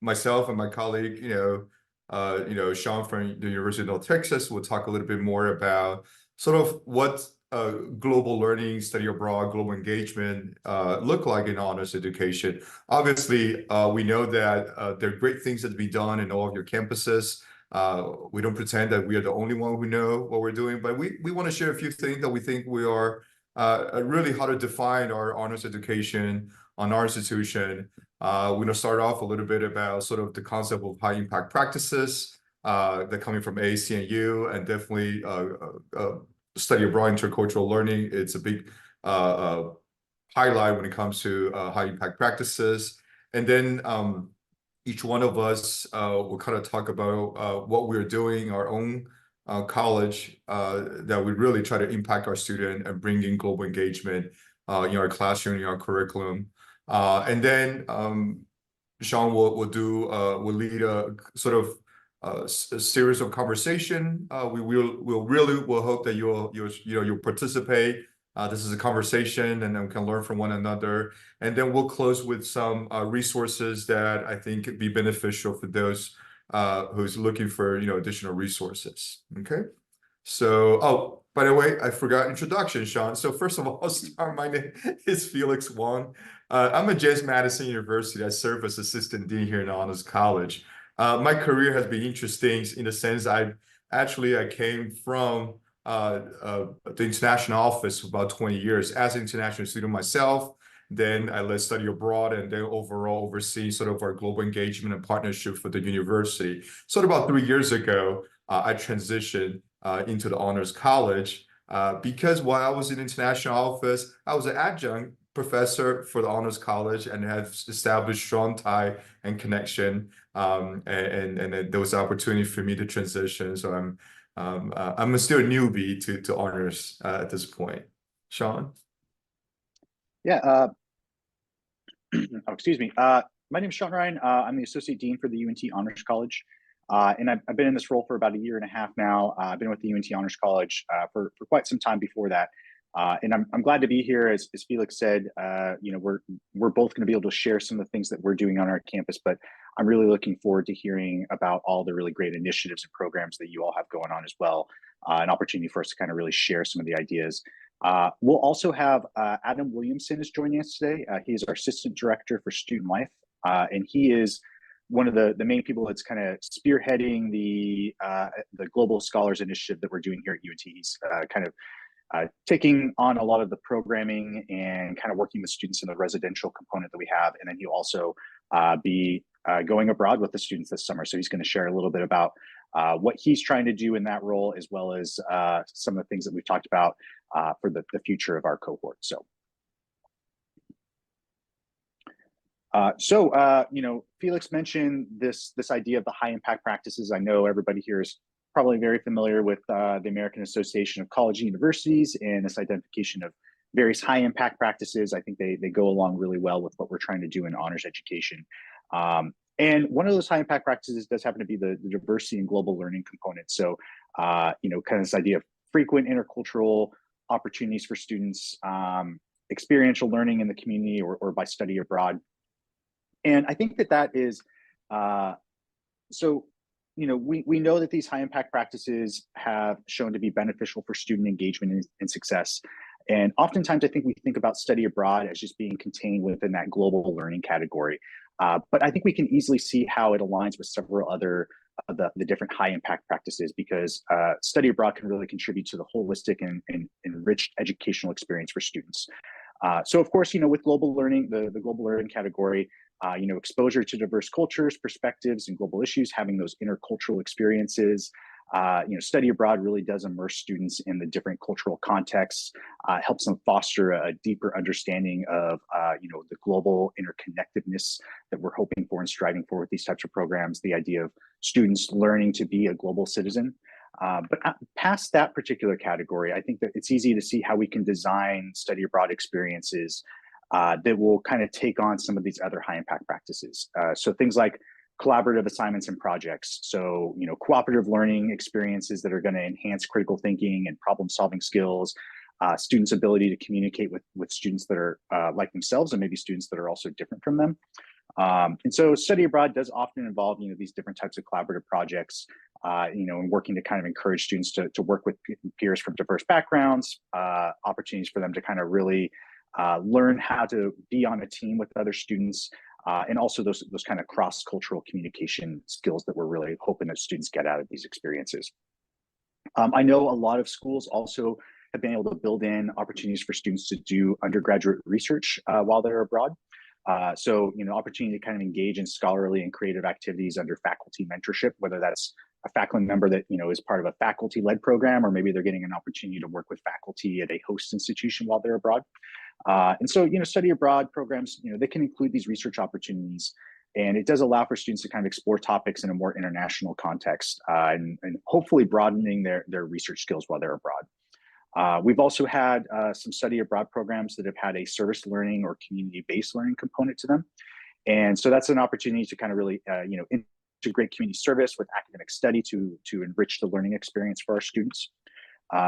myself and my colleague, Sean from the University of North Texas, will talk a little bit more about sort of what global learning, study abroad, global engagement look like in honors education. Obviously, we know that there are great things that be done in all of your campuses. We don't pretend that we are the only one who know what we're doing, but we want to share a few things that we think we are really how to define our honors education on our institution. We're going to start off a little bit about sort of the concept of high impact practices that coming from ACNU, and definitely study abroad intercultural learning. It's a big highlight when it comes to high impact practices. And then each one of us will kind of talk about what we're doing, our own college that we really try to impact our student and bring in global engagement in our classroom, in our curriculum. And then Sean will lead a sort of a series of conversation. We'll hope that you'll participate. This is a conversation, and then we can learn from one another. And then we'll close with some resources that I think could be beneficial for those who's looking for additional resources. Okay. So, oh, by the way, I forgot introduction, Sean. So first of all, I'll start. My name is Felix Wang. I'm at Madison University. I serve as assistant dean here in Honors College. My career has been interesting in the sense I came from the international office for about 20 years as an international student myself. Then I led study abroad, and then overall oversee sort of our global engagement and partnership for the university. So about 3 years ago, I transitioned into the Honors College because while I was in international office, I was an adjunct professor for the Honors College and have established strong tie and connection. And then there was an opportunity for me to transition. So I'm still a newbie to honors at this point. Sean? Yeah. Oh, excuse me. My name is Sean Ryan. I'm the Associate Dean for the UNT Honors College. And I've been in this role for about 1.5 years now. I've been with the UNT Honors College for quite some time before that. And I'm glad to be here. As Felix said, we're both going to be able to share some of the things that we're doing on our campus, but I'm really looking forward to hearing about all the really great initiatives and programs that you all have going on as well. An opportunity for us to kind of really share some of the ideas. We'll also have Adam Williamson is joining us today. He is our Assistant Director for Student Life, and he is one of the main people that's kind of spearheading the Global Scholars Initiative that we're doing here at UNT. He's kind of taking on a lot of the programming and kind of working with students in the residential component that we have. And then he'll also be going abroad with the students this summer. So he's going to share a little bit about what he's trying to do in that role, as well as some of the things that we've talked about for the future of our cohort. Felix mentioned this idea of the high impact practices. I know everybody here is probably very familiar with the American Association of College and Universities and this identification of various high impact practices. I think they go along really well with what we're trying to do in honors education. And one of those high impact practices does happen to be the diversity and global learning component. So, kind of this idea of frequent intercultural opportunities for students, experiential learning in the community or by study abroad. And I think that is, we know that these high impact practices have shown to be beneficial for student engagement and success. And oftentimes I think we think about study abroad as just being contained within that global learning category. But I think we can easily see how it aligns with several other the different high impact practices, because study abroad can really contribute to the holistic and enriched educational experience for students. So of course, with global learning, the global learning category, exposure to diverse cultures, perspectives, and global issues, having those intercultural experiences. Study abroad really does immerse students in the different cultural contexts, helps them foster a deeper understanding of, the global interconnectedness that we're hoping for and striving for with these types of programs, the idea of students learning to be a global citizen. But past that particular category, I think that it's easy to see how we can design study abroad experiences that will kind of take on some of these other high impact practices. So things like collaborative assignments and projects. So, cooperative learning experiences that are going to enhance critical thinking and problem solving skills, students' ability to communicate with students that are like themselves, and maybe students that are also different from them. And so study abroad does often involve, these different types of collaborative projects, and working to kind of encourage students to work with peers from diverse backgrounds, opportunities for them to kind of really learn how to be on a team with other students, and also those kind of cross-cultural communication skills that we're really hoping that students get out of these experiences. I know a lot of schools also have been able to build in opportunities for students to do undergraduate research while they're abroad. So, opportunity to kind of engage in scholarly and creative activities under faculty mentorship, whether that's a faculty member that, is part of a faculty-led program, or maybe they're getting an opportunity to work with faculty at a host institution while they're abroad. And so, study abroad programs, they can include these research opportunities, and it does allow for students to kind of explore topics in a more international context, and hopefully broadening their research skills while they're abroad. We've also had some study abroad programs that have had a service learning or community-based learning component to them. And so that's an opportunity to kind of really, integrate community service with academic study to enrich the learning experience for our students.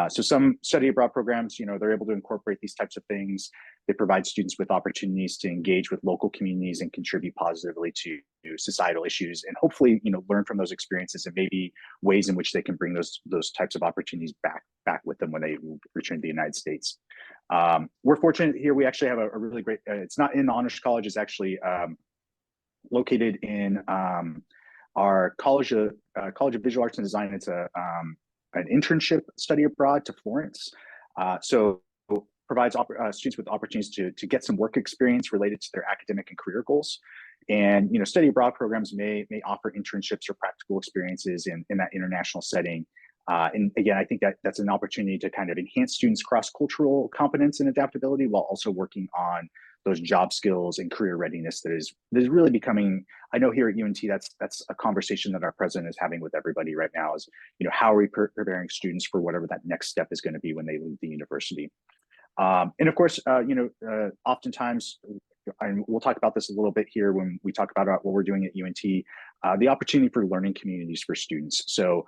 So some study abroad programs, they're able to incorporate these types of things. They provide students with opportunities to engage with local communities and contribute positively to societal issues, and hopefully, learn from those experiences and maybe ways in which they can bring those types of opportunities back with them when they return to the United States. We're fortunate here. We actually have a really great. It's not in the Honors College. It's actually located in our College of Visual Arts and Design. It's an internship study abroad to Florence. So provides students with opportunities to get some work experience related to their academic and career goals. And study abroad programs may offer internships or practical experiences in that international setting. And again, I think that's an opportunity to kind of enhance students' cross-cultural competence and adaptability while also working on those job skills and career readiness that is really becoming. I know here at UNT, that's a conversation that our president is having with everybody right now. Is how are we preparing students for whatever that next step is going to be when they leave the university. And of course, oftentimes, and we'll talk about this a little bit here when we talk about what we're doing at UNT, the opportunity for learning communities for students. So,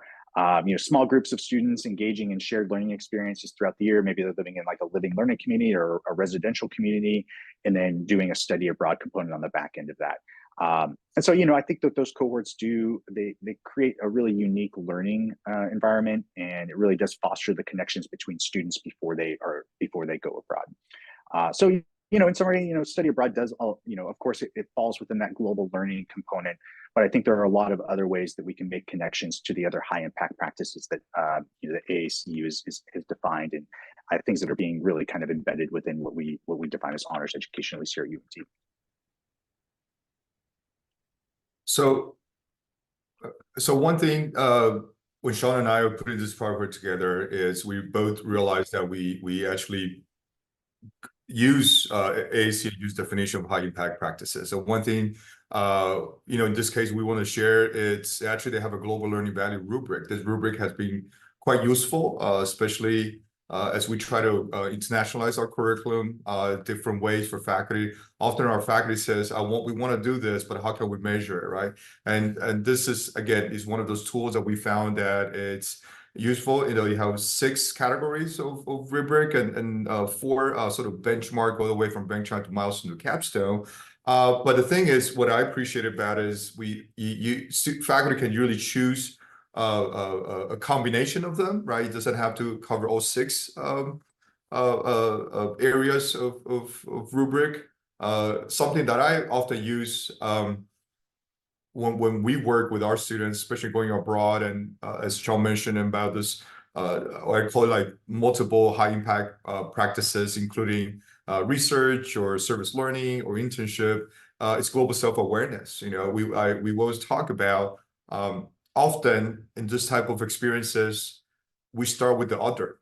small groups of students engaging in shared learning experiences throughout the year. Maybe they're living in like a living learning community or a residential community, and then doing a study abroad component on the back end of that. And so, I think that those cohorts they create a really unique learning environment, and it really does foster the connections between students before they go abroad. So, in summary, study abroad does, of course, it falls within that global learning component, but I think there are a lot of other ways that we can make connections to the other high impact practices that the AACU is defined, and things that are being really kind of embedded within what we define as honors education, at least here at UNT. So one thing when Sean and I are putting this project together is we both realized that we actually use AACU's definition of high impact practices. So one thing, in this case, we want to share, it's actually they have a global learning value rubric. This rubric has been quite useful, especially as we try to internationalize our curriculum, different ways for faculty. Often our faculty says, we want to do this, but how can we measure it, right? And this is, again, is one of those tools that we found that it's useful. You have 6 categories of rubric and 4 sort of benchmark all the way from benchmark to milestone to capstone. But the thing is, what I appreciate about it is faculty can really choose a combination of them, right? It doesn't have to cover all 6 areas of rubric. Something that I often use when we work with our students, especially going abroad, and as Sean mentioned about this, or I call it like multiple high impact practices, including research or service learning or internship, it's global self-awareness. We always talk about often in this type of experiences, we start with the other.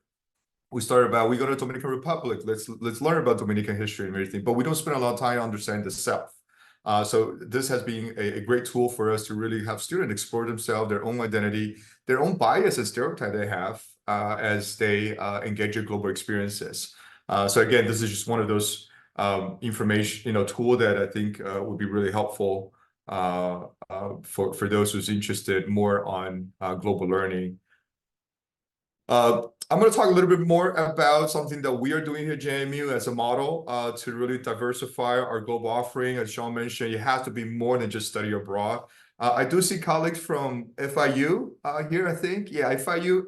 We go to Dominican Republic, let's learn about Dominican history and everything, but we don't spend a lot of time understanding the self. So this has been a great tool for us to really have students explore themselves, their own identity, their own bias and stereotype they have as they engage in global experiences. So again, this is just one of those information, tool that I think would be really helpful for those who's interested more on global learning. I'm going to talk a little bit more about something that we are doing here at JMU as a model to really diversify our global offering. As Sean mentioned, it has to be more than just study abroad. I do see colleagues from FIU here, I think. Yeah, FIU,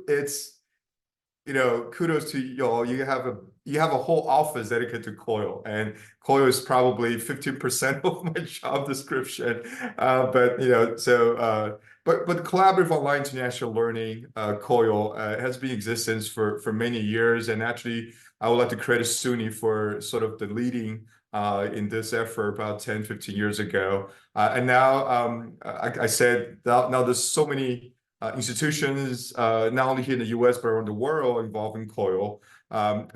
kudos to y'all. You have a whole office dedicated to CoHE, and CoHE is probably 15% of my job description. But collaborative online international learning, CoHE, has been in existence for many years, and actually, I would like to credit SUNY for sort of the leading in this effort about 10, 15 years ago. And now, I said now there's so many institutions, not only here in the US, but around the world involving CoHE.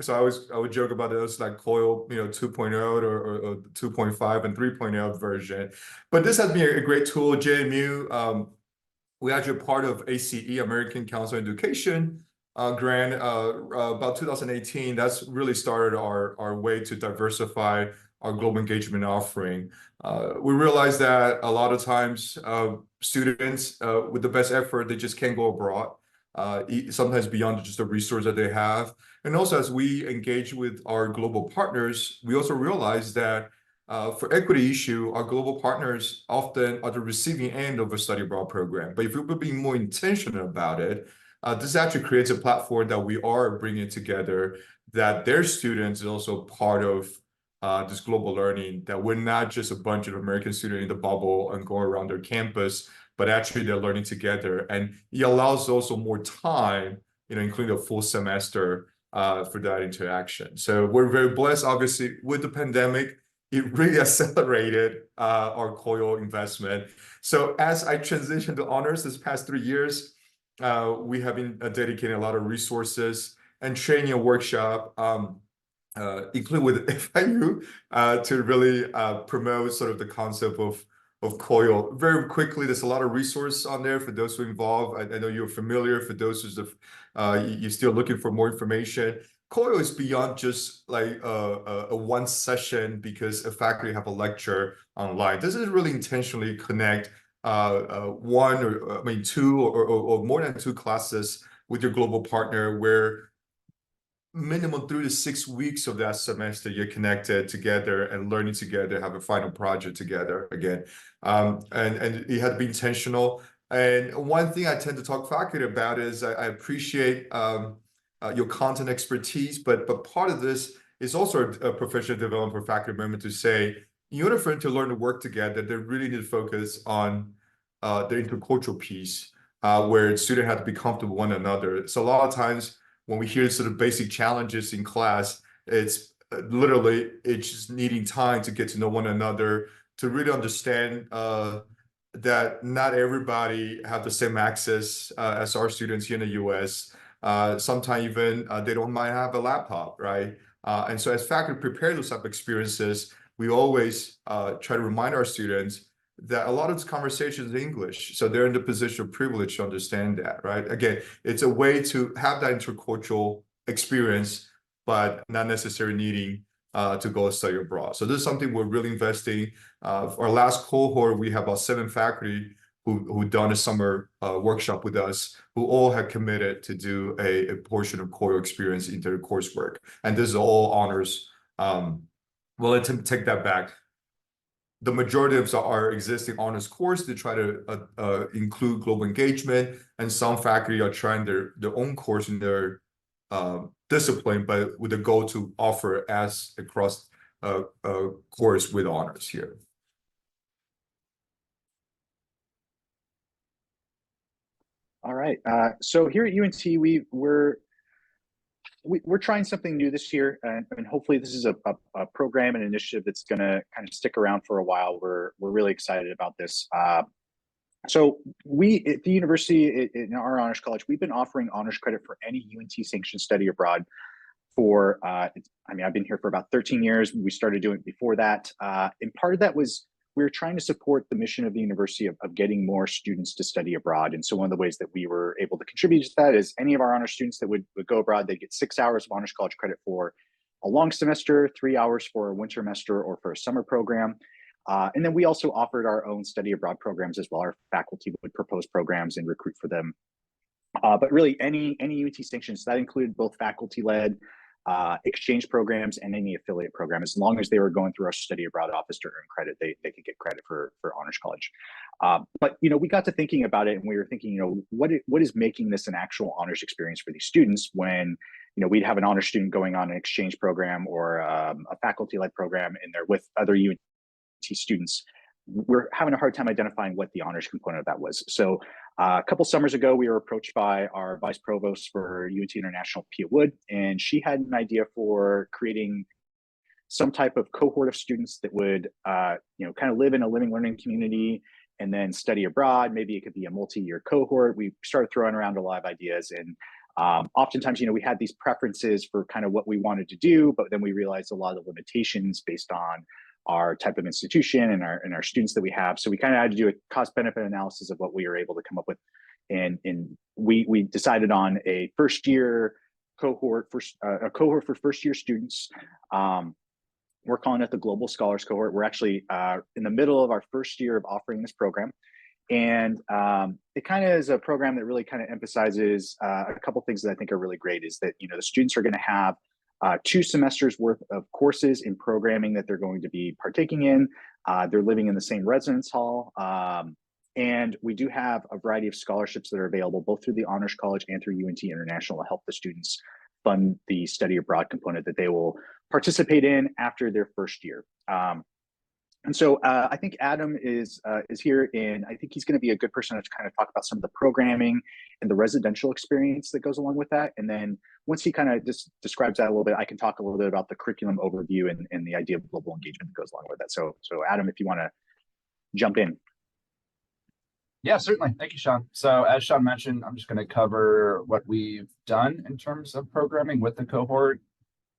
So I would joke about those like CoHE, 2.0 or 2.5 and 3.0 version. But this has been a great tool. JMU, we actually part of ACE, American Council on Education grant about 2018. That's really started our way to diversify our global engagement offering. We realized that a lot of times students with the best effort, they just can't go abroad, sometimes beyond just the resource that they have. And also as we engage with our global partners, we also realize that for equity issue, our global partners often are the receiving end of a study abroad program. But if we're being more intentional about it, this actually creates a platform that we are bringing together, that their students is also part of this global learning, that we're not just a bunch of American students in the bubble and going around their campus, but actually they're learning together. And it allows also more time, including a full semester for that interaction. So we're very blessed, obviously, with the pandemic. It really accelerated our CoHE investment. So as I transitioned to honors this past 3 years, we have been dedicating a lot of resources and training a workshop, including with FIU, to really promote sort of the concept of CoHE. Very quickly, there's a lot of resource on there for those who are involved. I know you're familiar. For those you're still looking for more information. CoHE is beyond just like a one session because a faculty have a lecture online. This is really intentionally connect one or two or more than two classes with your global partner, where minimum 3 to 6 weeks of that semester you're connected together and learning together, have a final project together again. And it had to be intentional. And one thing I tend to talk faculty about is I appreciate your content expertise, but part of this is also a professional development for faculty member to say, in order for them to learn to work together, they really need to focus on the intercultural piece, where students have to be comfortable with one another. So a lot of times when we hear sort of basic challenges in class, it's literally just needing time to get to know one another, to really understand that not everybody have the same access as our students here in the US. Sometimes even they don't might have a laptop, right? And so as faculty prepare those type of experiences, we always try to remind our students that a lot of this conversation is English, so they're in the position of privilege to understand that, right? Again, it's a way to have that intercultural experience, but not necessarily needing to go study abroad. So this is something we're really investing. Our last cohort, we have about 7 faculty who done a summer workshop with us, who all had committed to do a portion of CoHE experience in their coursework. And this is all honors. Well, let's take that back. The majority of our existing honors course, they try to include global engagement, and some faculty are trying their own course in their discipline, but with the goal to offer as a cross course with honors here. All right. So here at UNT, we're trying something new this year, and hopefully this is a program and initiative that's going to kind of stick around for a while. We're really excited about this. So we at the university, in our honors college, we've been offering honors credit for any UNT sanctioned study abroad for, I've been here for about 13 years. We started doing it before that. And part of that was we were trying to support the mission of the university of getting more students to study abroad. And so one of the ways that we were able to contribute to that is any of our honors students that would go abroad, they get 6 hours of honors college credit for a long semester, 3 hours for a winter semester or for a summer program. And then we also offered our own study abroad programs as well. Our faculty would propose programs and recruit for them. But really, any UNT sanctions that included both faculty-led exchange programs and any affiliate program, as long as they were going through our study abroad office to earn credit, they could get credit for honors college. But we got to thinking about it, and we were thinking, what is making this an actual honors experience for these students when we'd have an honors student going on an exchange program or a faculty-led program in there with other UNT students. We're having a hard time identifying what the honors component of that was. So a couple summers ago, we were approached by our vice provost for UNT International, Pia Wood, and she had an idea for creating some type of cohort of students that would, kind of live in a living learning community and then study abroad. Maybe it could be a multi-year cohort. We started throwing around a lot of ideas, and oftentimes, we had these preferences for kind of what we wanted to do, but then we realized a lot of the limitations based on our type of institution and our students that we have. So we kind of had to do a cost benefit analysis of what we were able to come up with. And we decided on a first year cohort for a cohort for first year students. We're calling it the Global Scholars Cohort. We're actually in the middle of our first year of offering this program. And it kind of is a program that really kind of emphasizes a couple things that I think are really great is that, the students are going to have 2 semesters worth of courses in programming that they're going to be partaking in. They're living in the same residence hall. And we do have a variety of scholarships that are available both through the Honors College and through UNT International to help the students fund the study abroad component that they will participate in after their first year. And so I think Adam is here, and I think he's going to be a good person to kind of talk about some of the programming and the residential experience that goes along with that. And then once he kind of just describes that a little bit, I can talk a little bit about the curriculum overview and the idea of global engagement that goes along with that. So Adam, if you want to jump in. Yeah, certainly. Thank you, Sean. So as Sean mentioned, I'm just going to cover what we've done in terms of programming with the cohort,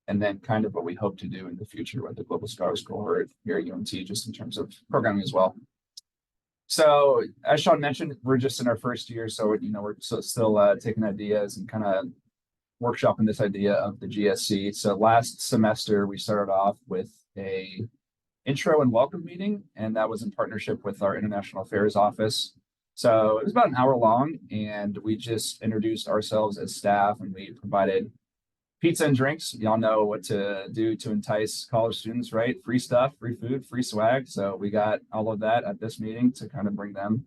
and then kind of what we hope to do in the future with the Global Scholars Cohort here at UNT, just in terms of programming as well. So as Sean mentioned, we're just in our first year, so we're still taking ideas and kind of workshopping this idea of the GSC. So last semester, we started off with a intro and welcome meeting, and that was in partnership with our International Affairs Office. So it was about an hour long, and we just introduced ourselves as staff, and we provided pizza and drinks. Y'all know what to do to entice college students, right? Free stuff, free food, free swag. So we got all of that at this meeting to kind of bring them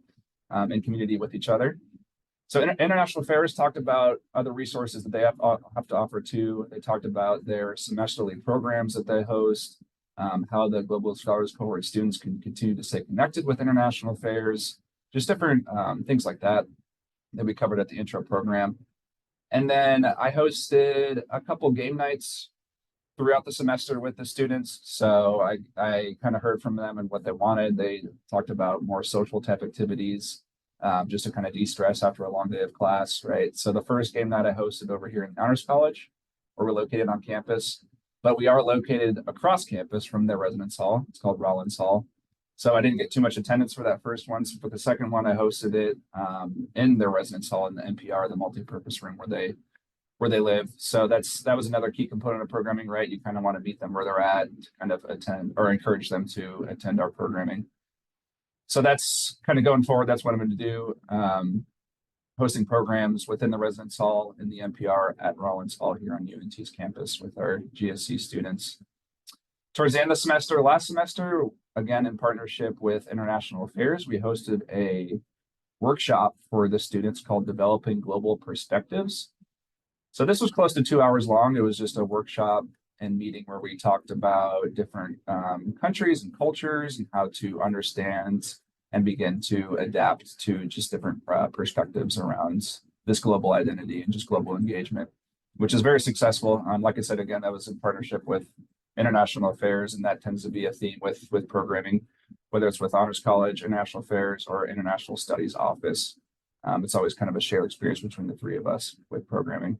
in community with each other. So International Affairs talked about other resources that they have to offer too. They talked about their semesterly programs that they host, how the Global Scholars Cohort students can continue to stay connected with International Affairs, just different things like that we covered at the intro program. And then I hosted a couple game nights throughout the semester with the students. So I kind of heard from them and what they wanted. They talked about more social type activities, just to kind of de-stress after a long day of class, right? So the first game night I hosted over here in Honors College, where we're located on campus, but we are located across campus from their residence hall. It's called Rollins Hall. So I didn't get too much attendance for that first one. So for the second one, I hosted it in their residence hall in the NPR, the multi-purpose room where they live. So that was another key component of programming, right? You kind of want to meet them where they're at, to kind of attend or encourage them to attend our programming. So that's kind of going forward. That's what I'm going to do. Hosting programs within the residence hall in the NPR at Rollins Hall here on UNT's campus with our GSC students. Towards the end of the semester, last semester, again, in partnership with International Affairs, we hosted a workshop for the students called Developing Global Perspectives. So this was close to 2 hours long. It was just a workshop and meeting where we talked about different countries and cultures and how to understand and begin to adapt to just different perspectives around this global identity and just global engagement, which is very successful. Like I said, again, that was in partnership with International Affairs, and that tends to be a theme with programming, whether it's with Honors College, International Affairs, or International Studies Office. It's always kind of a shared experience between the three of us with programming.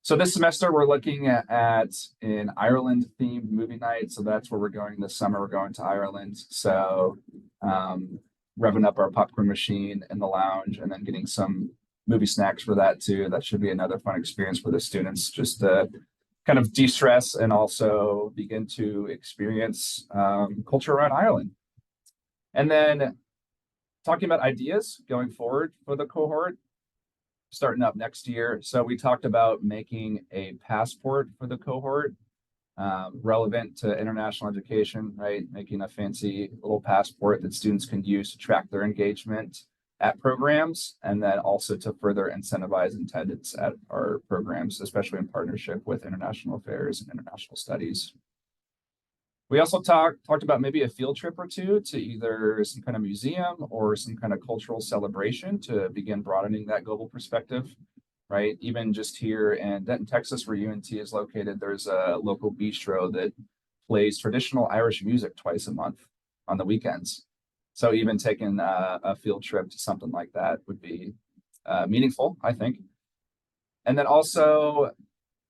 So this semester, we're looking at an Ireland-themed movie night. So that's where we're going this summer. We're going to Ireland. So revving up our popcorn machine in the lounge and then getting some movie snacks for that too. That should be another fun experience for the students, just to kind of de-stress and also begin to experience culture around Ireland. And then talking about ideas going forward for the cohort. starting up next year. So we talked about making a passport for the cohort, relevant to international education, right? Making a fancy little passport that students can use to track their engagement at programs, and then also to further incentivize attendance at our programs, especially in partnership with international affairs and international studies. We also talked about maybe a field trip or two to either some kind of museum or some kind of cultural celebration to begin broadening that global perspective, right? Even just here in Denton, Texas, where UNT is located, there's a local bistro that plays traditional Irish music twice a month on the weekends. So even taking a field trip to something like that would be meaningful, I think. And then also,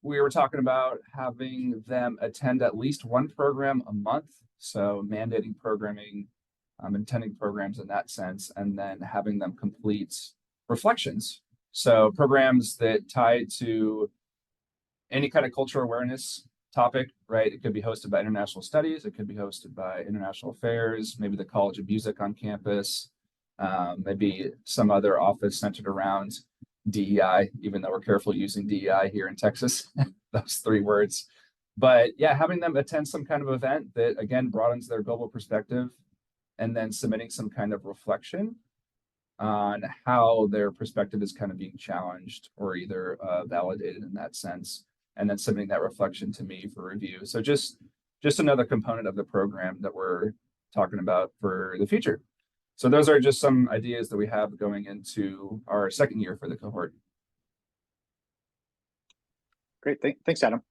we were talking about having them attend at least one program a month. So mandating programming, attending programs in that sense, and then having them complete reflections. So programs that tie to any kind of cultural awareness topic, right? It could be hosted by international studies. It could be hosted by international affairs, maybe the College of Music on campus, maybe some other office centered around DEI, even though we're careful using DEI here in Texas, those three words. But yeah, having them attend some kind of event that, again, broadens their global perspective, and then submitting some kind of reflection on how their perspective is kind of being challenged or either validated in that sense, and then submitting that reflection to me for review. So just another component of the program that we're talking about for the future. So those are just some ideas that we have going into our second year for the cohort. Great, thanks, Adam.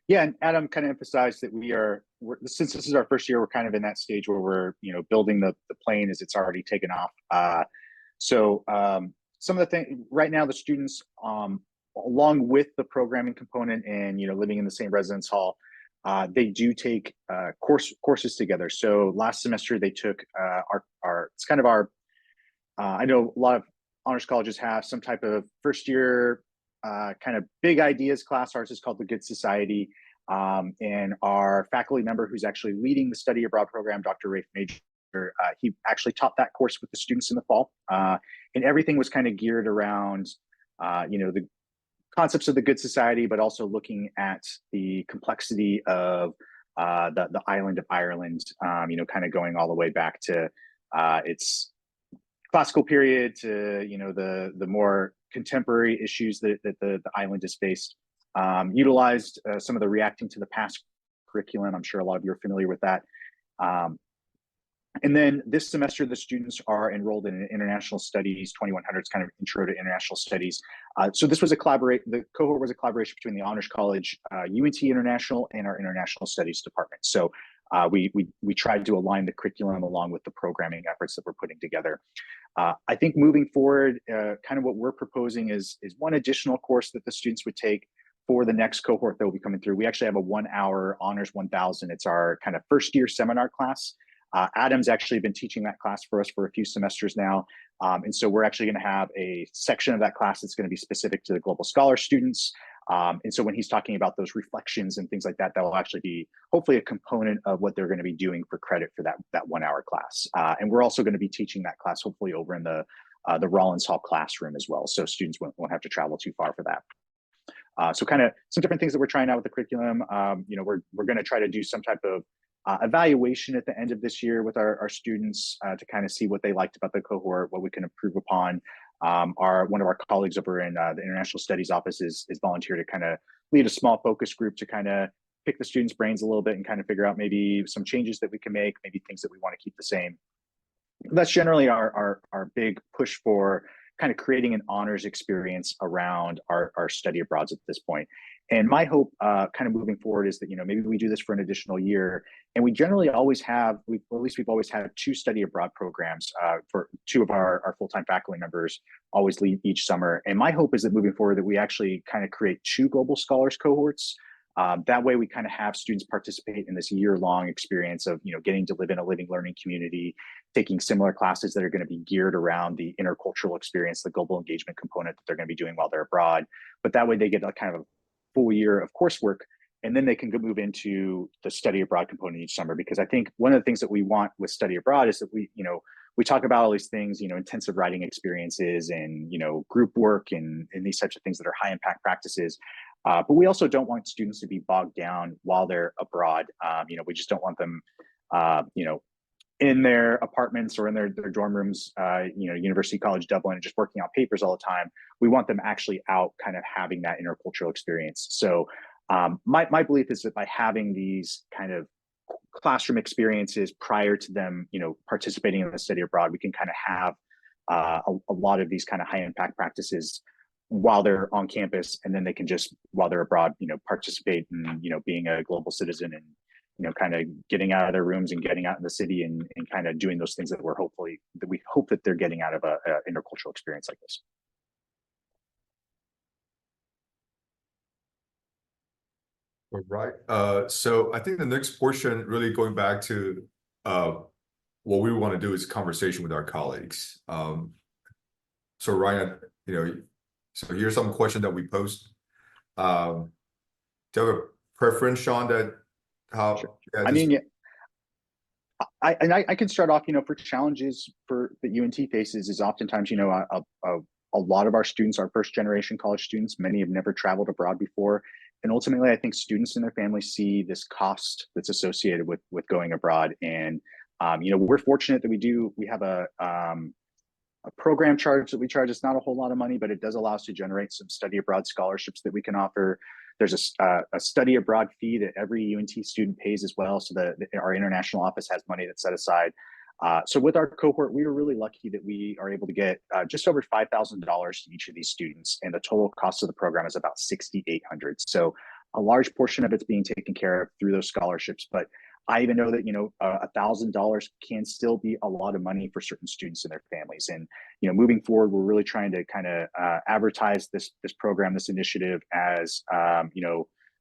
Yeah, and Adam kind of emphasized that since this is our first year, we're kind of in that stage where we're building the plane as it's already taken off. So some of the things right now, the students, along with the programming component and living in the same residence hall, they do take courses together. So last semester they took it's kind of our I know a lot of honors colleges have some type of first year kind of big ideas class. Ours is called the Good Society, and our faculty member who's actually leading the study abroad program, Dr. Rafe Major, he actually taught that course with the students in the fall, and everything was kind of geared around the concepts of the Good Society, but also looking at the complexity of the island of Ireland, kind of going all the way back to its classical period to the more contemporary issues that the island has faced. Utilized some of the reacting to the past curriculum. I'm sure a lot of you are familiar with that. And then this semester, the students are enrolled in an international studies 2100s kind of intro to international studies. So this was the cohort was a collaboration between the Honors College, UNT International, and our International Studies Department. So we tried to align the curriculum along with the programming efforts that we're putting together. I think moving forward, kind of what we're proposing is one additional course that the students would take for the next cohort that will be coming through. We actually have a 1-hour Honors 1000. It's our kind of first year seminar class. Adam's actually been teaching that class for us for a few semesters now. And so we're actually going to have a section of that class that's going to be specific to the Global Scholar students. And so when he's talking about those reflections and things like that, that will actually be hopefully a component of what they're going to be doing for credit for that 1-hour class. And we're also going to be teaching that class hopefully over in the Rollins Hall classroom as well. So students won't have to travel too far for that. So kind of some different things that we're trying out with the curriculum. We're going to try to do some type of evaluation at the end of this year with our students to kind of see what they liked about the cohort, what we can improve upon. One of our colleagues over in the International Studies office is volunteered to kind of lead a small focus group to kind of pick the students' brains a little bit and kind of figure out maybe some changes that we can make, maybe things that we want to keep the same. That's generally our big push for kind of creating an honors experience around our study abroads at this point. And my hope kind of moving forward is that, maybe we do this for an additional year. And we generally always have, we've always had 2 study abroad programs for 2 of our full-time faculty members always lead each summer. And my hope is that moving forward that we actually kind of create 2 Global Scholars cohorts. That way we kind of have students participate in this year-long experience of, getting to live in a living learning community, taking similar classes that are going to be geared around the intercultural experience, the global engagement component that they're going to be doing while they're abroad. But that way they get a kind of a full year of coursework, and then they can move into the study abroad component each summer. Because I think one of the things that we want with study abroad is that we talk about all these things, intensive writing experiences and, group work and these types of things that are high impact practices. But we also don't want students to be bogged down while they're abroad. We just don't want them, in their apartments or in their dorm rooms, University College Dublin, and just working on papers all the time. We want them actually out kind of having that intercultural experience. So my belief is that by having these kind of classroom experiences prior to them, participating in the study abroad, we can kind of have a lot of these kind of high impact practices while they're on campus, and then they can just, while they're abroad, participate in, being a global citizen and, kind of getting out of their rooms and getting out in the city and kind of doing those things that we hope that they're getting out of a intercultural experience like this. All right. So I think the next portion, really going back to what we want to do is conversation with our colleagues. So Ryan, so here's some question that we post. Do you have a preference, Sean, that how? Sure. Yeah, I can start off, for challenges for that UNT faces is oftentimes, a lot of our students are first generation college students. Many have never traveled abroad before. And ultimately, I think students and their families see this cost that's associated with going abroad. And, we're fortunate that we have a program charge that we charge. It's not a whole lot of money, but it does allow us to generate some study abroad scholarships that we can offer. There's a study abroad fee that every UNT student pays as well. So our international office has money that's set aside. So with our cohort, we were really lucky that we are able to get just over $5,000 to each of these students. And the total cost of the program is about $6,800. So a large portion of it's being taken care of through those scholarships. But I even know that, $1,000 can still be a lot of money for certain students and their families. And, moving forward, we're really trying to kind of advertise this program, this initiative as,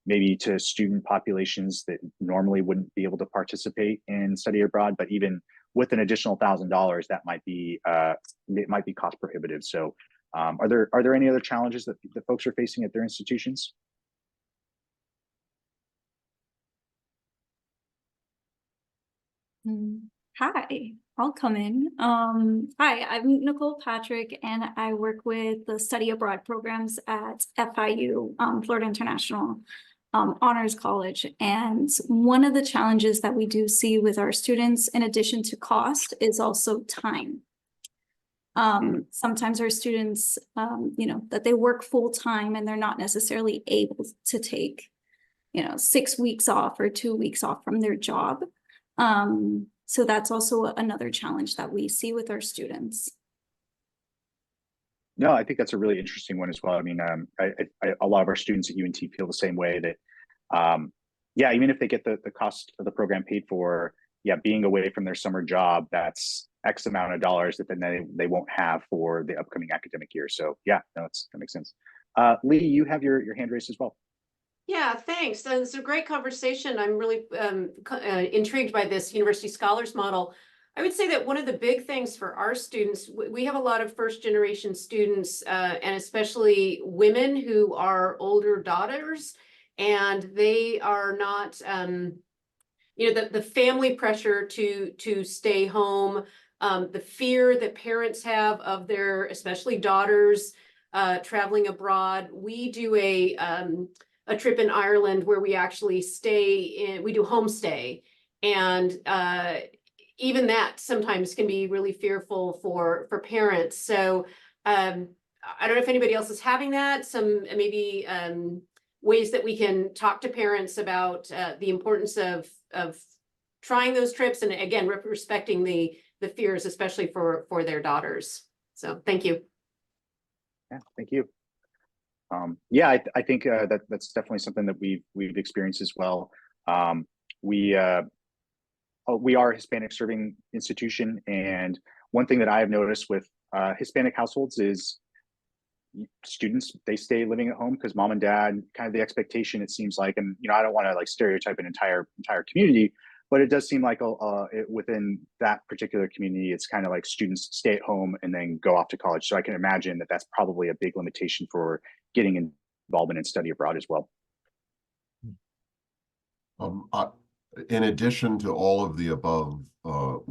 maybe to student populations that normally wouldn't be able to participate in study abroad, but even with an additional $1,000, that might be it might be cost prohibitive. So, are there any other challenges that folks are facing at their institutions? Hi, I'll come in. Hi, I'm Nicole Patrick, and I work with the study abroad programs at FIU, Florida International Honors College. And one of the challenges that we do see with our students, in addition to cost, is also time. Sometimes our students, that they work full time and they're not necessarily able to take, 6 weeks off or 2 weeks off from their job. So that's also another challenge that we see with our students. No, I think that's a really interesting one as well. I mean, a lot of our students at UNT feel the same way that, even if they get the cost of the program paid for, being away from their summer job, that's X amount of dollars that then they won't have for the upcoming academic year. So that makes sense. Lee, you have your hand raised as well. Yeah, thanks. It's a great conversation. I'm really intrigued by this University Scholars Model. I would say that one of the big things for our students, we have a lot of first generation students, and especially women who are older daughters, and they are not, the family pressure to stay home, the fear that parents have of their, especially daughters, traveling abroad. We do a trip in Ireland where we actually we do homestay. And even that sometimes can be really fearful for parents. So I don't know if anybody else is having that, some maybe ways that we can talk to parents about the importance of trying those trips. And again, respecting the fears, especially for their daughters. So thank you. Yeah, thank you. I think that's definitely something that we've experienced as well. We are a Hispanic serving institution, and one thing that I have noticed with Hispanic households is students, they stay living at home because mom and dad, kind of the expectation, it seems like, and I don't want to like stereotype an entire community, but it does seem like within that particular community, it's kind of like students stay at home and then go off to college. So I can imagine that that's probably a big limitation for getting involvement in study abroad as well. In addition to all of the above,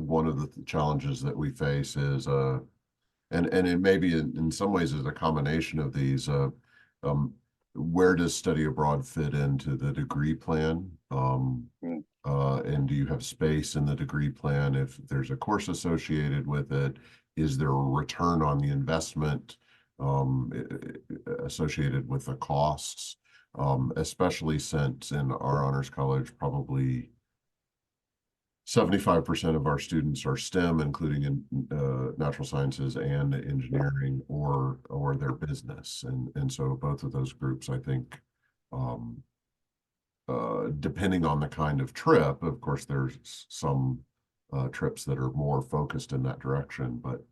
one of the challenges that we face is, and it may be in some ways is a combination of these, where does study abroad fit into the degree plan? And do you have space in the degree plan if there's a course associated with it? Is there a return on the investment associated with the costs? Especially since in our honors college, probably 75% of our students are STEM, including in natural sciences and engineering or their business. And so both of those groups, I think, depending on the kind of trip, of course, there's some trips that are more focused in that direction, but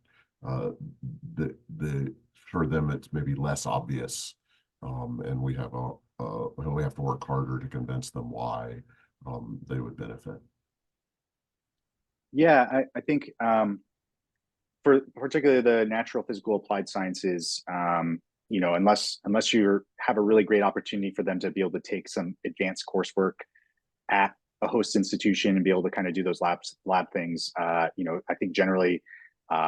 for them, it's maybe less obvious. And we have to work harder to convince them why they would benefit. Yeah, I think for particularly the natural, physical, applied sciences, you know, unless you have a really great opportunity for them to be able to take some advanced coursework at a host institution and be able to kind of do those lab things, you know, I think generally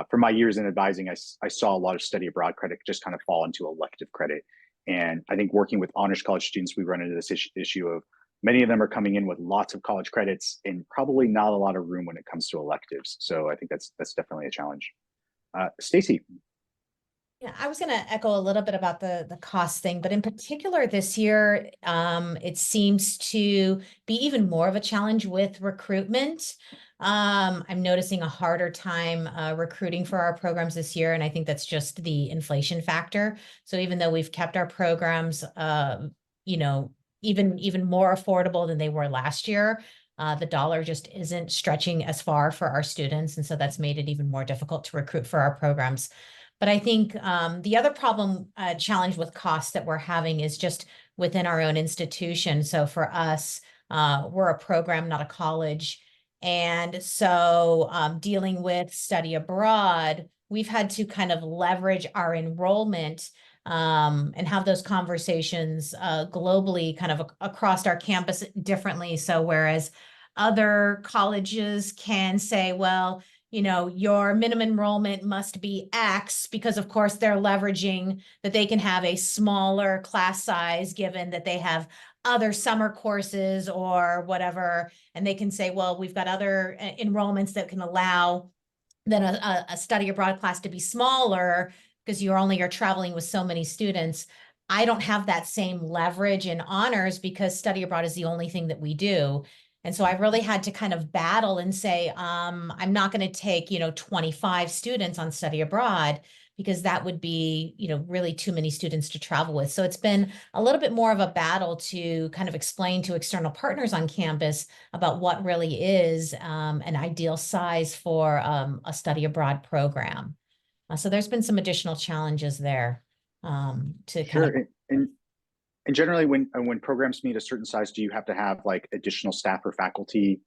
from my years in advising, I saw a lot of study abroad credit just kind of fall into elective credit. And I think working with honors college students, we run into this issue of many of them are coming in with lots of college credits and probably not a lot of room when it comes to electives. So I think that's definitely a challenge. Stacy. Yeah, I was going to echo a little bit about the cost thing, but in particular this year, it seems to be even more of a challenge with recruitment. I'm noticing a harder time recruiting for our programs this year, and I think that's just the inflation factor. So even though we've kept our programs, you know, even more affordable than they were last year, the dollar just isn't stretching as far for our students, and so that's made it even more difficult to recruit for our programs. But I think the other challenge with costs that we're having is just within our own institution. So for us, we're a program, not a college. And so dealing with study abroad, we've had to kind of leverage our enrollment and have those conversations globally, kind of across our campus differently. So whereas other colleges can say, well, you know, your minimum enrollment must be X, because of course they're leveraging that they can have a smaller class size given that they have other summer courses or whatever. And they can say, well, we've got other enrollments that can allow then a study abroad class to be smaller because you're traveling with so many students. I don't have that same leverage in honors because study abroad is the only thing that we do. And so I really had to kind of battle and say, I'm not going to take, 25 students on study abroad because that would be, really too many students to travel with. So it's been a little bit more of a battle to kind of explain to external partners on campus about what really is an ideal size for a study abroad program. So there's been some additional challenges there to Sure. kind of. And generally, when programs meet a certain size, do you have to have like additional staff or faculty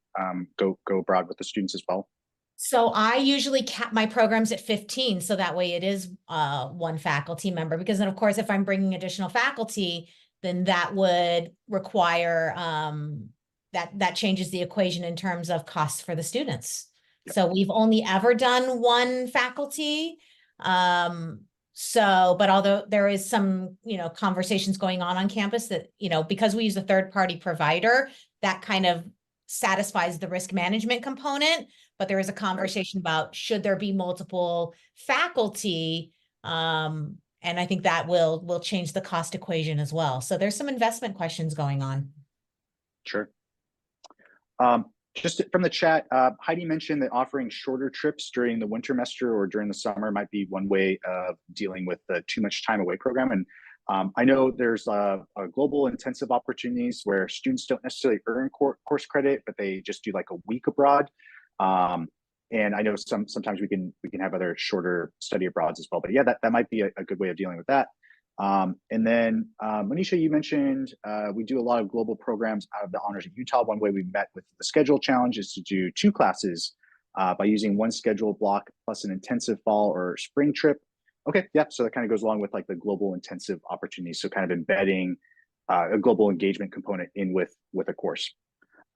go abroad with the students as well? So I usually cap my programs at 15, so that way it is one faculty member. Because then, of course, if I'm bringing additional faculty, then that would require that changes the equation in terms of costs for the students. Yep. So we've only ever done one faculty. But although there is some, conversations going on campus that, because we use a third-party provider, that kind of satisfies the risk management component, but there is a conversation about should there be multiple faculty, and I think that will change the cost equation as well. So there's some investment questions going on. Sure. Just from the chat, Heidi mentioned that offering shorter trips during the winter semester or during the summer might be one way of dealing with the too much time away program. And I know there's a global intensive opportunities where students don't necessarily earn course credit, but they just do like a week abroad. And I know sometimes we can have other shorter study abroads as well. But yeah, that might be a good way of dealing with that. And then Manisha, you mentioned we do a lot of global programs out of the Honors at Utah. One way we met with the schedule challenge is to do 2 classes by using one schedule block plus an intensive fall or spring trip. Okay, yeah, so that kind of goes along with like the global intensive opportunities. So kind of embedding a global engagement component in with a course.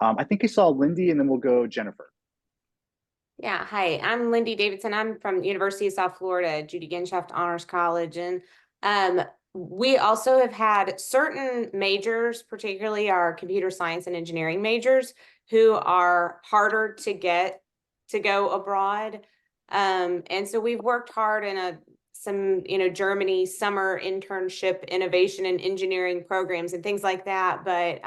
I think I saw Lindy and then we'll go Jennifer. Yeah, hi, I'm Lindy Davidson. I'm from University of South Florida, Judy Genshaft Honors College. And we also have had certain majors, particularly our computer science and engineering majors, who are harder to get to go abroad. And so we've worked hard in some, Germany summer internship innovation and engineering programs and things like that. But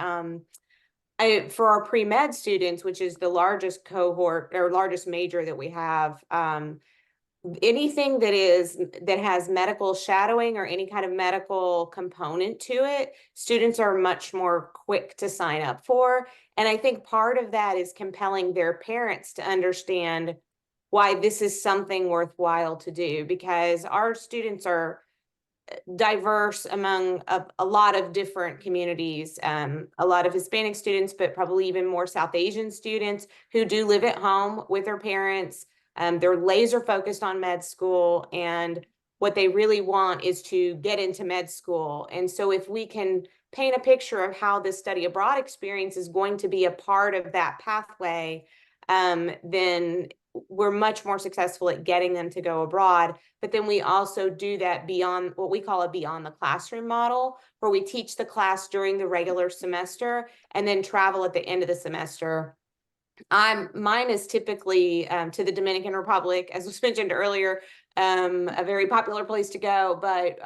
for our pre-med students, which is the largest cohort or largest major that we have, anything that has medical shadowing or any kind of medical component to it, students are much more quick to sign up for. And I think part of that is compelling their parents to understand why this is something worthwhile to do, because our students are diverse among a lot of different communities, a lot of Hispanic students, but probably even more South Asian students who do live at home with their parents. They're laser focused on med school, and what they really want is to get into med school. And so if we can paint a picture of how this study abroad experience is going to be a part of that pathway, then we're much more successful at getting them to go abroad. But then we also do that beyond what we call a beyond the classroom model, where we teach the class during the regular semester and then travel at the end of the semester. Mine is typically to the Dominican Republic, as was mentioned earlier, a very popular place to go, but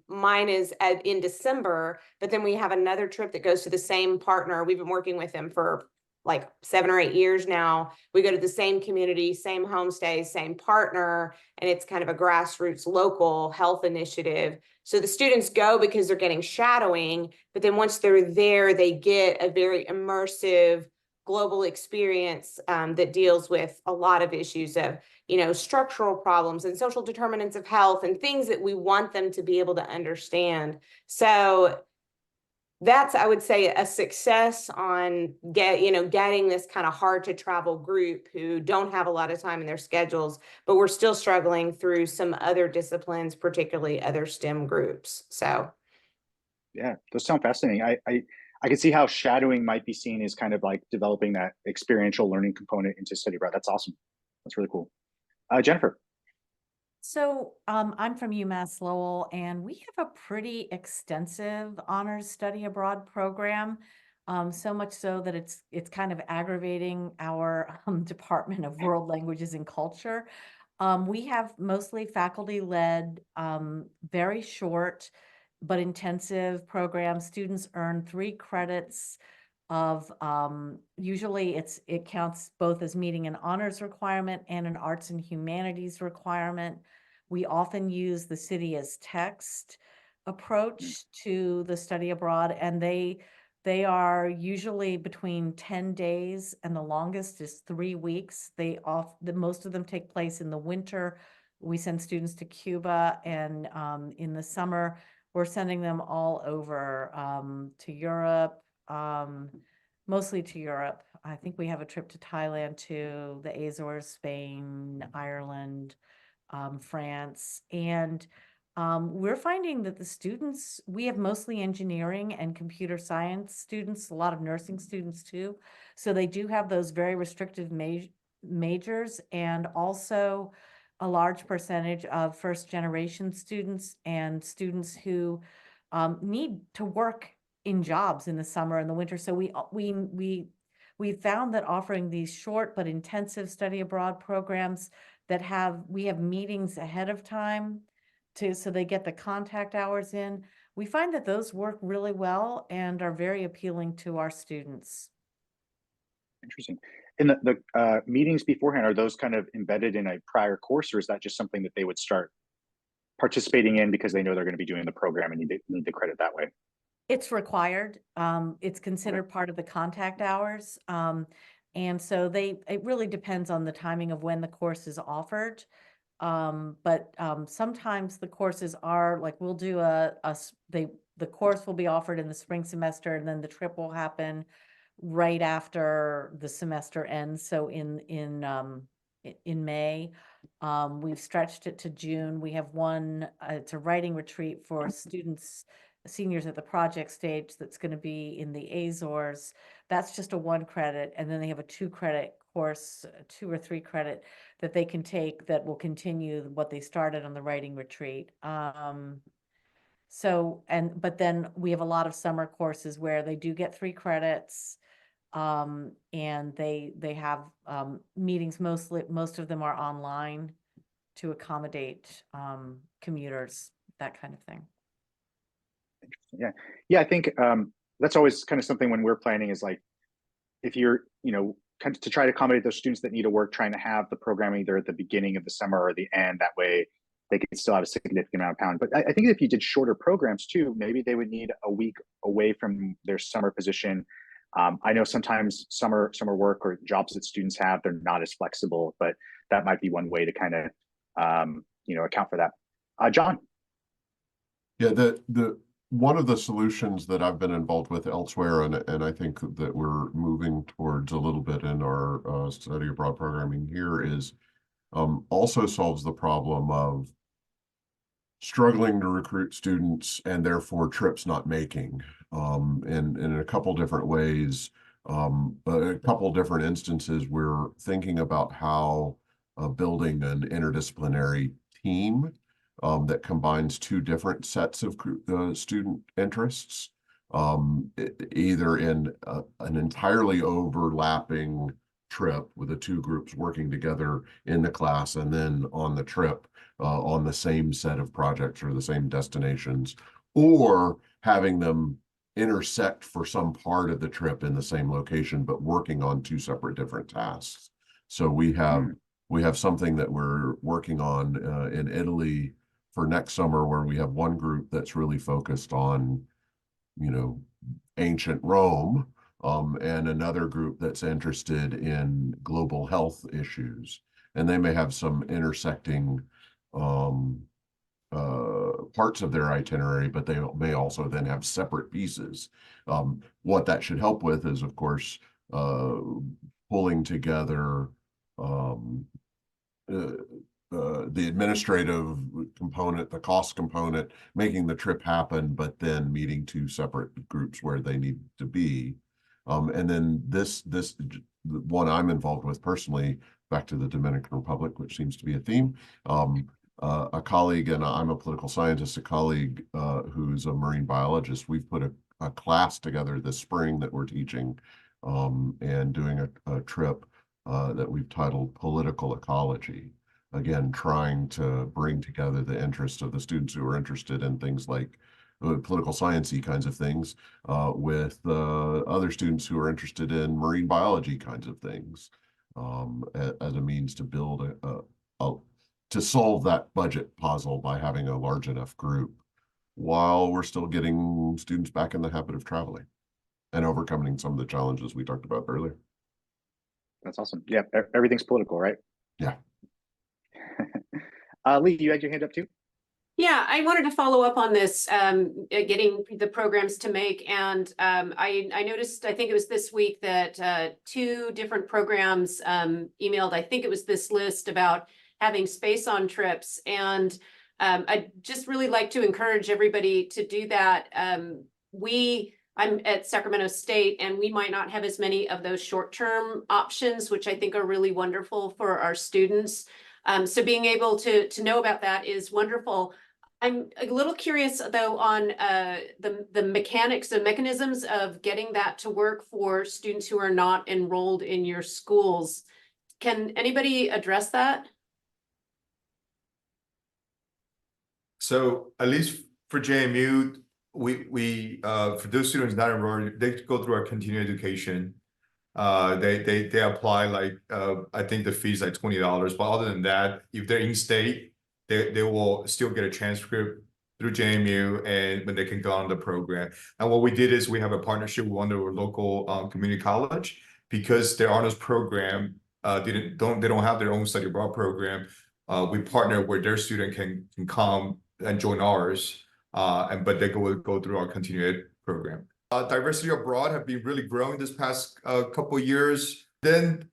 mine is in December. But then we have another trip that goes to the same partner. We've been working with them for like 7 or 8 years now. We go to the same community, same homestay, same partner, and it's kind of a grassroots local health initiative. So the students go because they're getting shadowing, but then once they're there, they get a very immersive global experience that deals with a lot of issues of, structural problems and social determinants of health and things that we want them to be able to understand. So that's, I would say, a success on getting this kind of hard to travel group who don't have a lot of time in their schedules, but we're still struggling through some other disciplines, particularly other STEM groups. So Yeah, those sound fascinating. I can see how shadowing might be seen as kind of like developing that experiential learning component into study abroad. That's awesome. That's really cool. Jennifer. So I'm from UMass Lowell, and we have a pretty extensive honors study abroad program. So much so that it's kind of aggravating our Department of World Languages and Culture. We have mostly faculty-led, very short but intensive programs. Students earn 3 credits of usually it counts both as meeting an honors requirement and an arts and humanities requirement. We often use the city as text approach to the study abroad, and they are usually between 10 days and the longest is 3 weeks. Most of them take place in the winter. We send students to Cuba, and in the summer we're sending them all over to Europe, mostly to Europe. I think we have a trip to Thailand, to the Azores, Spain, Ireland, France. And we're finding that the students, we have mostly engineering and computer science students, a lot of nursing students too. So they do have those very restrictive majors, and also a large percentage of first generation students and students who need to work in jobs in the summer and the winter. So we found that offering these short but intensive study abroad programs we have meetings ahead of time so they get the contact hours in. We find that those work really well and are very appealing to our students. Interesting. And the meetings beforehand, are those kind of embedded in a prior course, or is that just something that they would start participating in because they know they're going to be doing the program and need the credit that way? It's required. It's considered part of the contact hours. And so it really depends on the timing of when the course is offered. But sometimes the courses are like, we'll do the course will be offered in the spring semester, and then the trip will happen right after the semester ends. So in May, we've stretched it to June. We have one, it's a writing retreat for students seniors at the project stage that's going to be in the Azores. That's just a 1 credit, and then they have a 2 credit course, 2 or 3 credit that they can take that will continue what they started on the writing retreat. But then we have a lot of summer courses where they do get 3 credits, and they have meetings. Most of them are online to accommodate commuters, that kind of thing. Yeah, I think that's always kind of something when we're planning is like, if you're, kind of to try to accommodate those students that need to work, trying to have the program either at the beginning of the summer or the end. That way they can still have a significant amount of pound. But I think if you did shorter programs too, maybe they would need a week away from their summer position. I know sometimes summer work or jobs that students have, they're not as flexible, but that might be one way to kind of, account for that. John. Yeah, the one of the solutions that I've been involved with elsewhere, and I think that we're moving towards a little bit in our study abroad programming here, is also solves the problem of struggling to recruit students and therefore trips not making in a couple different ways. A couple different instances, we're thinking about how building an interdisciplinary team that combines 2 different sets of student interests, either in an entirely overlapping trip with the 2 groups working together in the class and then on the trip on the same set of projects or the same destinations, or having them intersect for some part of the trip in the same location, but working on 2 separate different tasks. So we have something that we're working on in Italy for next summer, where we have one group that's really focused on, ancient Rome, and another group that's interested in global health issues. And they may have some intersecting parts of their itinerary, but they may also then have separate pieces. What that should help with is, of course, pulling together the administrative component, the cost component, making the trip happen, but then meeting 2 separate groups where they need to be. And then this one I'm involved with personally, back to the Dominican Republic, which seems to be a theme. A colleague, and I'm a political scientist, a colleague who's a marine biologist, we've put a class together this spring that we're teaching and doing a trip that we've titled Political Ecology. Again, trying to bring together the interest of the students who are interested in things like political science-y kinds of things with other students who are interested in marine biology kinds of things as a means to build to solve that budget puzzle by having a large enough group while we're still getting students back in the habit of traveling and overcoming some of the challenges we talked about earlier. That's awesome. Yeah, everything's political, right? Yeah. Lee, you had your hand up too? Yeah, I wanted to follow up on this, getting the programs to make. And I noticed, I think it was this week, that 2 different programs emailed, I think it was this list about having space on trips. And I'd just really like to encourage everybody to do that. I'm at Sacramento State, and we might not have as many of those short-term options, which I think are really wonderful for our students. So being able to know about that is wonderful. I'm a little curious though on the mechanics and mechanisms of getting that to work for students who are not enrolled in your schools. Can anybody address that? So at least for JMU, we for those students not enrolled, they go through our continuing education. They apply like I think the fee's like $20, but other than that, if they're in state, they will still get a transcript through JMU, and when they can go on the program. And what we did is we have a partnership with one of our local community college, because their honors program they don't have their own study abroad program. We partner where their student can come and join ours, but they go through our continuing ed program. Diversity abroad have been really growing this past couple of years. Then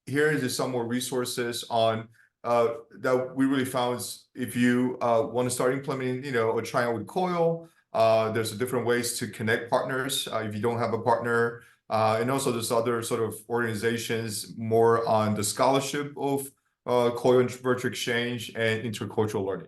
here is some more resources on that we really found is if you want to start implementing, or trying out with CoHE, There's different ways to connect partners if you don't have a partner. And also there's other sort of organizations more on the scholarship of CoHE and virtual exchange and intercultural learning.